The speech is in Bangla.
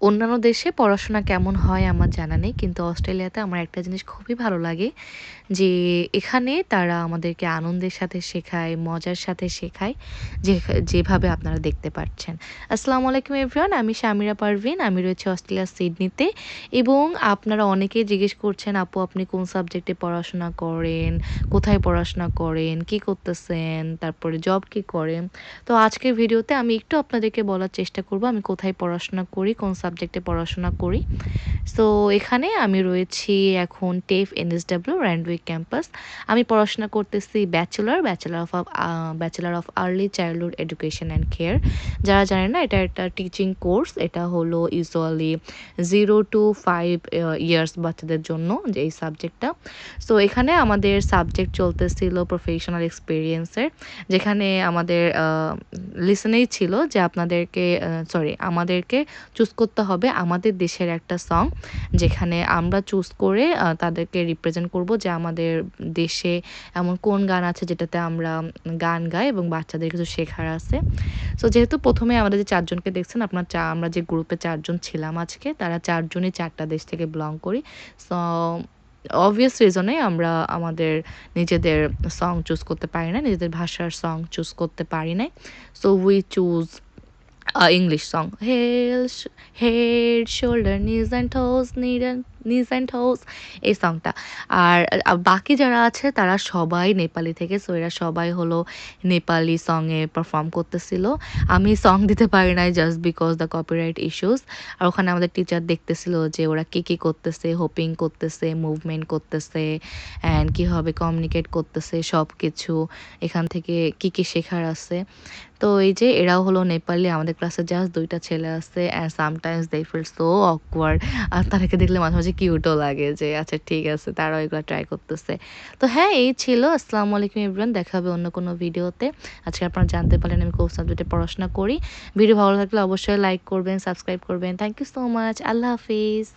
অন্যান্য দেশে পড়াশোনা কেমন হয় আমার জানা নেই, কিন্তু অস্ট্রেলিয়াতে আমার একটা জিনিস খুবই ভালো লাগে যে এখানে তারা আমাদেরকে আনন্দের সাথে শেখায়, মজার সাথে শেখায়, যে যেভাবে আপনারা দেখতে পাচ্ছেন। আসসালামু আলাইকুম এভরিওয়ান, আমি শামিরা পারভিন, আমি রয়েছে অস্ট্রেলিয়ার সিডনিতে। এবং আপনারা অনেকেই জিজ্ঞেস করছেন, আপু আপনি কোন সাবজেক্টে পড়াশোনা করেন, কোথায় পড়াশোনা করেন, কি করতেছেন, তারপরে জব কি করেন। তো আজকের ভিডিওতে আমি একটু আপনাদেরকে বলার চেষ্টা করব আমি কোথায় পড়াশোনা করি, কোন সাবজেক্টে পড়াশোনা করি। সো এখানে আমি রয়েছি এখন টেফ এনএসডব্লিউ র্যান্ডউইক ক্যাম্পাস। আমি পড়াশোনা করতেছি bachelor of early childhood education and care. যারা জানেন না, এটা একটা টিচিং কোর্স। এটা হলো ইউজুয়ালি 0 to 5 ইয়ার্স বাচ্চাদের জন্য যে এই সাবজেক্টটা। সো এখানে আমাদের সাবজেক্ট চলতেছিল প্রফেশনাল এক্সপিরিয়েন্সের, যেখানে আমাদের লিসনেই ছিল যে আমাদেরকে চুজ করতে হবে আমাদের দেশের একটা সং, যেখানে আমরা চুজ করে তাদেরকে রিপ্রেজেন্ট করব যে আমাদের দেশে এমন কোন গান আছে যেটাতে আমরা গান গাই এবং বাচ্চাদের কিছু শেখার আছে। সো যেহেতু প্রথমে আমাদের যে চারজনকে দেখছেন আমরা যে গ্রুপে চারজন ছিলাম আজকে, তারা চারজনই চারটা দেশ থেকে বিলং করি। সো অবভিয়াস রিজনে আমরা আমাদের নিজেদের সং চুজ করতে পারি না, নিজেদের ভাষার সং চুজ করতে পারি নাই। So we choose English song. Head, shoulder, knees and toes, এই সংটা। আর বাকি যারা আছে তারা সবাই নেপালি থেকে, সো এরা সবাই হলো নেপালি সঙে পারফর্ম করতেছিল। আমি সং দিতে পারি নাই just because the copyright issues. আর ওখানে আমাদের টিচার দেখতেছিল যে ওরা কী করতেছে, হোপিং করতেছে, মুভমেন্ট করতেছে, অ্যান্ড কীভাবে কমিউনিকেট করতেছে, সব কিছু এখান থেকে কী শেখার আছে। তো এই যে এরাও হলো নেপালি, আমাদের ক্লাসে জাস্ট 2টা ছেলে আছে, and sometimes they feel so awkward. আর তাদেরকে দেখলে মাঝে মাঝে কিউটও লাগে যে আচ্ছা ঠিক আছে, তারাও এগুলো ট্রাই করতেছে। তো হ্যাঁ, এই ছিল। আসসালামু আলাইকুম এভরিওয়ান, দেখা হবে অন্য কোনো ভিডিওতে। আজকে আপনারা জানতে পারলেন আমি কোন সাবজেক্টে পড়াশোনা করি। ভিডিও ভালো লাগলে অবশ্যই লাইক করবেন, সাবস্ক্রাইব করবেন। Thank you so much. আল্লাহ হাফিজ।